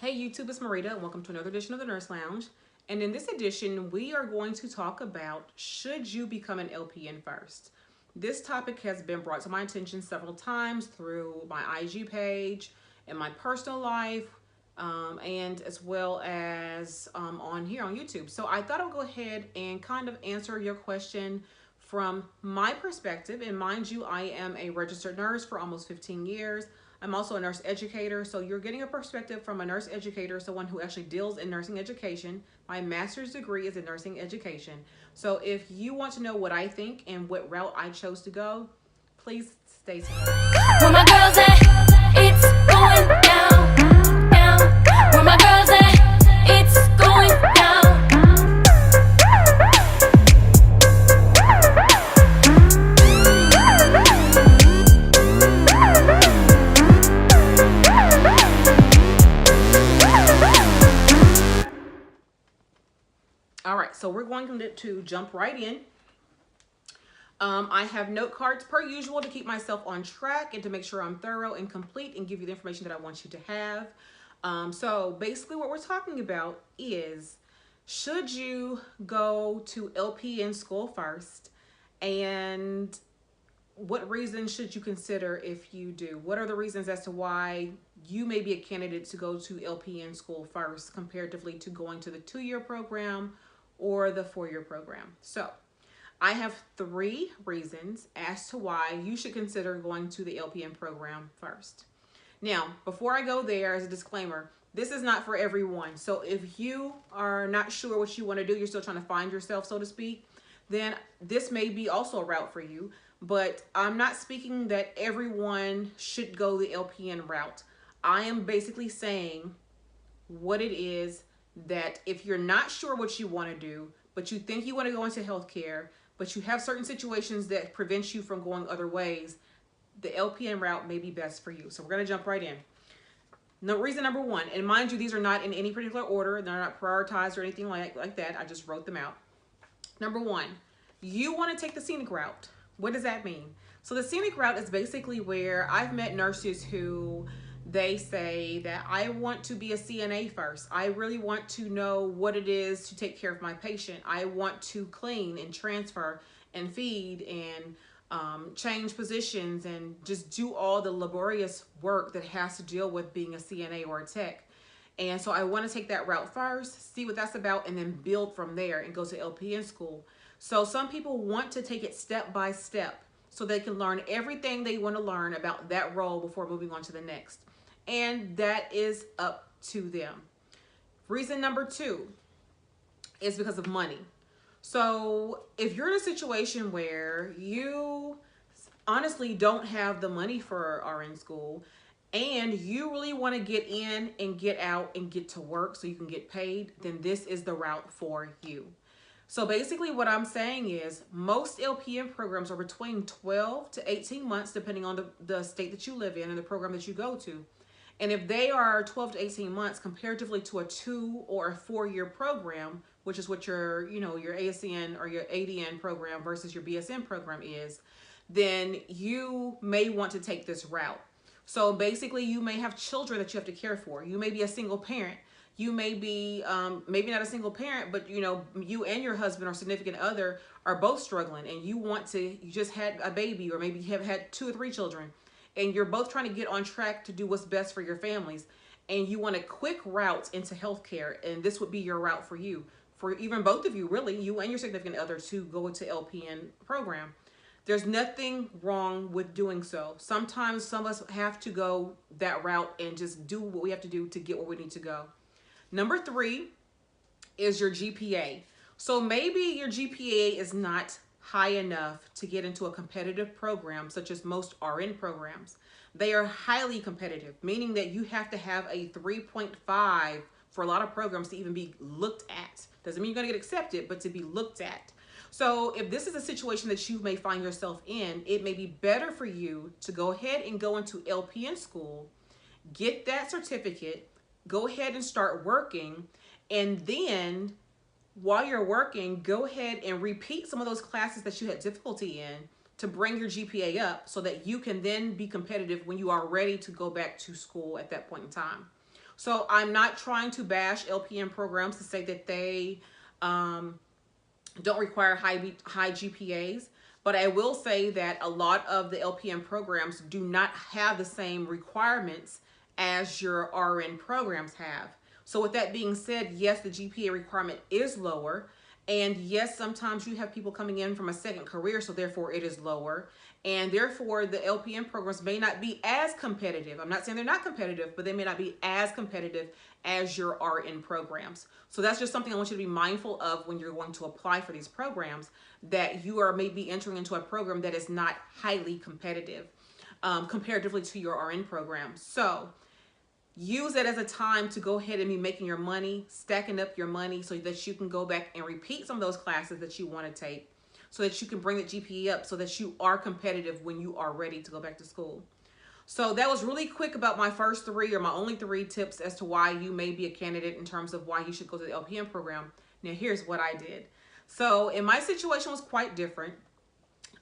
Hey YouTube, it's Marita and welcome to another edition of the Nurse Lounge. And in this edition, we are going to talk about, should you become an LPN first? This topic has been brought to my attention several times through my IG page, in my personal life, and as well as on here on YouTube. So I thought I would go ahead and kind of answer your question from my perspective. And mind you, I am a registered nurse for almost 15 years. I'm also a nurse educator, so you're getting a perspective from a nurse educator, someone who actually deals in nursing education. My master's degree is in nursing education. So if you want to know what I think and what route I chose to go, please stay tuned. Where my girls at? It's going down, down. Where my girls at? It's going down. All right, so we're going to jump right in. I have note cards per usual to keep myself on track and to make sure I'm thorough and complete and give you the information that I want you to have. So basically what we're talking about is, should you go to LPN school first, and what reasons should you consider if you do? What are the reasons as to why you may be a candidate to go to LPN school first comparatively to going to the 2-year program or the 4-year program? So I have 3 reasons as to why you should consider going to the LPN program first. Now, before I go there, as a disclaimer, this is not for everyone. So if you are not sure what you want to do, you're still trying to find yourself, so to speak, then this may be also a route for you. But I'm not speaking that everyone should go the LPN route. I am basically saying what it is, that if you're not sure what you want to do, but you think you want to go into healthcare, but you have certain situations that prevent you from going other ways, the LPN route may be best for you. So we're going to jump right in. Now, reason number 1, and mind you, these are not in any particular order. They're not prioritized or anything like that. I just wrote them out. Number 1, you want to take the scenic route. What does that mean? So the scenic route is basically where I've met nurses who they say that I want to be a CNA first. I really want to know what it is to take care of my patient. I want to clean and transfer and feed and change positions and just do all the laborious work that has to deal with being a CNA or a tech. And so I want to take that route first, see what that's about, and then build from there and go to LPN school. So some people want to take it step by step so they can learn everything they want to learn about that role before moving on to the next. And that is up to them. Reason number 2 is because of money. So if you're in a situation where you honestly don't have the money for RN school and you really want to get in and get out and get to work so you can get paid, then this is the route for you. So basically what I'm saying is most LPN programs are between 12 to 18 months, depending on the state that you live in and the program that you go to. And if they are 12 to 18 months comparatively to a 2 or a 4-year program, which is what your ASN or your ADN program versus your BSN program is, then you may want to take this route. So basically you may have children that you have to care for. You may be a single parent. You may be maybe not a single parent, but you and your husband or significant other are both struggling, and you just had a baby, or maybe you have had 2 or 3 children, and you're both trying to get on track to do what's best for your families, and you want a quick route into healthcare, and this would be your route for you, for even both of you, really, you and your significant other, to go into LPN program. There's nothing wrong with doing so. Sometimes some of us have to go that route and just do what we have to do to get where we need to go. Number 3 is your GPA. So maybe your GPA is not high enough to get into a competitive program such as most RN programs. They are highly competitive, meaning that you have to have a 3.5 for a lot of programs to even be looked at. Doesn't mean you're going to get accepted, but to be looked at. So if this is a situation that you may find yourself in, it may be better for you to go ahead and go into LPN school, get that certificate, go ahead and start working, and then while you're working, go ahead and repeat some of those classes that you had difficulty in to bring your GPA up so that you can then be competitive when you are ready to go back to school at that point in time. So I'm not trying to bash LPN programs to say that they don't require high GPAs, but I will say that a lot of the LPN programs do not have the same requirements as your RN programs have. So with that being said, yes, the GPA requirement is lower. And yes, sometimes you have people coming in from a second career, so therefore it is lower. And therefore the LPN programs may not be as competitive. I'm not saying they're not competitive, but they may not be as competitive as your RN programs. So that's just something I want you to be mindful of when you're going to apply for these programs, that you are maybe entering into a program that is not highly competitive comparatively to your RN program. So use it as a time to go ahead and be making your money, stacking up your money so that you can go back and repeat some of those classes that you want to take, so that you can bring the GPA up so that you are competitive when you are ready to go back to school. So that was really quick about my first three, or my only three tips as to why you may be a candidate in terms of why you should go to the LPN program. Now here's what I did. So in my situation was quite different.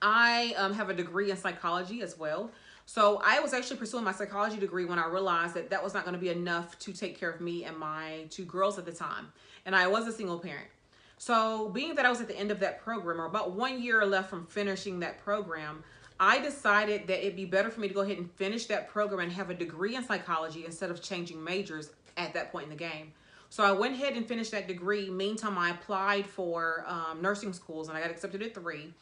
I have a degree in psychology as well. So I was actually pursuing my psychology degree when I realized that that was not going to be enough to take care of me and my two girls at the time. And I was a single parent. So being that I was at the end of that program, or about 1 year left from finishing that program, I decided that it'd be better for me to go ahead and finish that program and have a degree in psychology instead of changing majors at that point in the game. So I went ahead and finished that degree. Meantime, I applied for nursing schools, and I got accepted at three.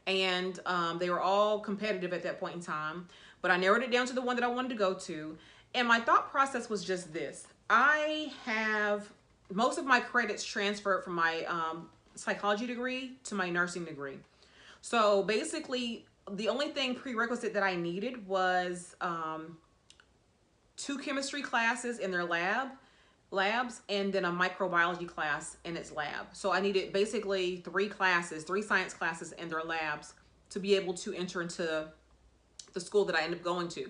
And they were all competitive at that point in time. But I narrowed it down to the one that I wanted to go to. And my thought process was just this. I have most of my credits transferred from my psychology degree to my nursing degree. So basically, the only thing prerequisite that I needed was 2 chemistry classes in their labs, and then a microbiology class in its lab. So I needed basically 3 science classes in their labs to be able to enter into the school that I ended up going to.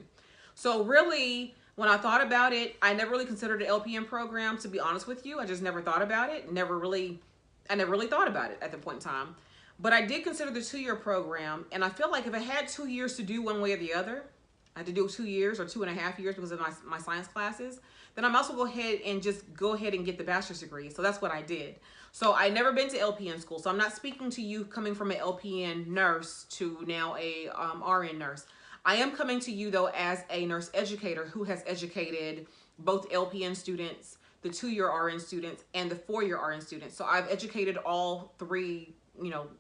So really, when I thought about it, I never really considered the LPN program, to be honest with you. I just never thought about it. I never really thought about it at the point in time. But I did consider the 2-year program, and I feel like if I had 2 years to do one way or the other, I had to do 2 years or 2.5 years because of my science classes, then I'm also go ahead and get the bachelor's degree. So that's what I did. So I never been to LPN school. So I'm not speaking to you coming from an LPN nurse to now a RN nurse. I am coming to you though as a nurse educator who has educated both LPN students, the 2-year RN students, and the 4-year RN students. So I've educated all 3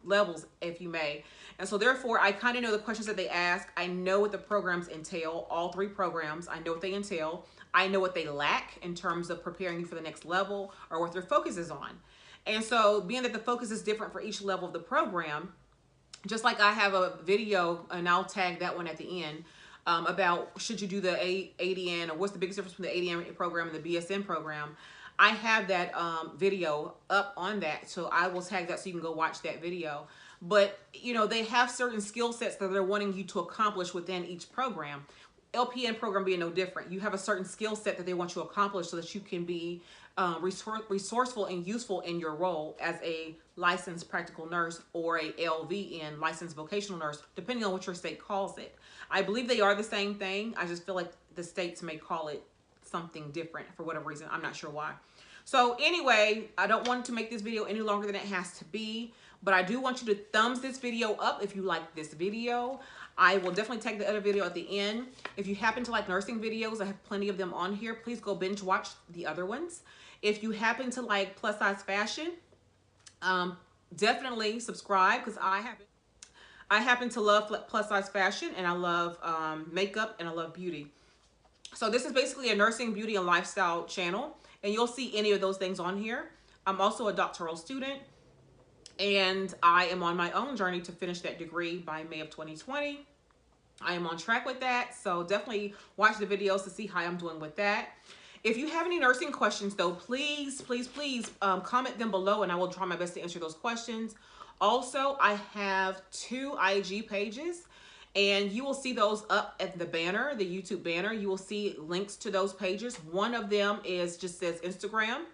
levels, if you may. And so therefore, I kind of know the questions that they ask. I know what the programs entail, all 3 programs. I know what they entail. I know what they lack in terms of preparing you for the next level or what their focus is on. And so being that the focus is different for each level of the program, just like I have a video, and I'll tag that one at the end, about should you do the ADN, or what's the biggest difference between the ADN program and the BSN program. I have that video up on that, so I will tag that so you can go watch that video. But they have certain skill sets that they're wanting you to accomplish within each program. LPN program being no different. You have a certain skill set that they want you to accomplish so that you can be resourceful and useful in your role as a licensed practical nurse or a LVN, licensed vocational nurse, depending on what your state calls it. I believe they are the same thing. I just feel like the states may call it something different for whatever reason. I'm not sure why. So anyway, I don't want to make this video any longer than it has to be, but I do want you to thumbs this video up if you like this video. I will definitely take the other video at the end. If you happen to like nursing videos, I have plenty of them on here. Please go binge watch the other ones. If you happen to like plus size fashion, definitely subscribe, because I happen to love plus size fashion, and I love makeup, and I love beauty. So this is basically a nursing, beauty, and lifestyle channel, and you'll see any of those things on here. I'm also a doctoral student, and I am on my own journey to finish that degree by May of 2020. I am on track with that, so definitely watch the videos to see how I'm doing with that. If you have any nursing questions though, please comment them below, and I will try my best to answer those questions. Also, I have 2 IG pages, and you will see those up at the banner, the YouTube banner. You will see links to those pages. One of them just says Instagram.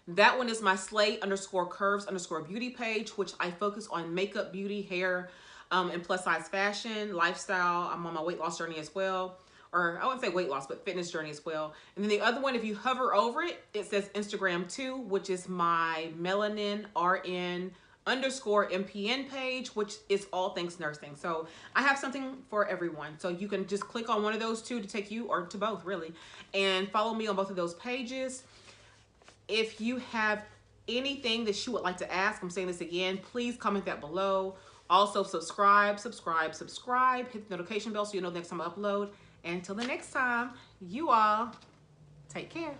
That one is my slay_curves_beauty page, which I focus on makeup, beauty, hair, and plus size fashion, lifestyle. I'm on my weight loss journey as well. or I wouldn't say weight loss, but fitness journey as well. And then the other one, if you hover over it, it says Instagram too, which is my melanin RN underscore MPN page, which is all things nursing. So I have something for everyone. So you can just click on one of those two to take you, or to both really, and follow me on both of those pages. If you have anything that you would like to ask, I'm saying this again, please comment that below. Also subscribe, hit the notification bell so you know the next time I upload. And until the next time, you all take care.